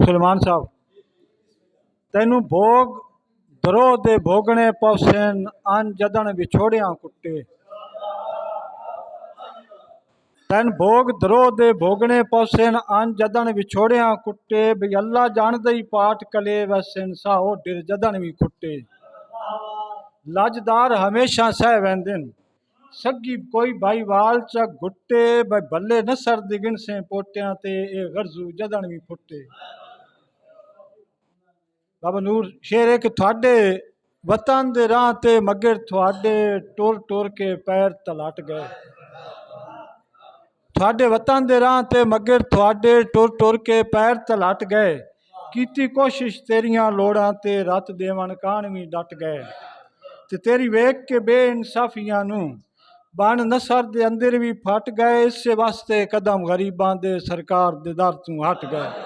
सुलेमान साहब तैनू भोग दरो दे भोगने पौसेन अन जदन विछोड़िया कुट्टे। तैन भोग दरो दे भोगने पौसेन अन जदन विछोड़िया कुट्टे। भी अल्लाह जान दई पाठ कले वैसन साहो डिर जदन भी कुट्टे। लजदार हमेशा सह वेंदिन सगी कोई भाई वाल च घुट्टे। भाई भले न सर दिगन से पोटिया ते ए गर्जू जदन भी फुट्टे। बाबा नूर शेर है कि थोड़े वतन दे राह ते मगर थोड़े टुर टुर के पैर तलट गए। थोड़े वतन दे राह ते मगर थोड़े टुर टुर के पैर तलट गए। कीती कोशिश तेरियां लोड़ां ते रत देवन कान भी डट गए। ते तेरी वेख के बेइंसाफियां नू बन नसर दे अंदर भी फट गए। इस वास्ते कदम गरीबां दे सरकार दे दर तू हट गए।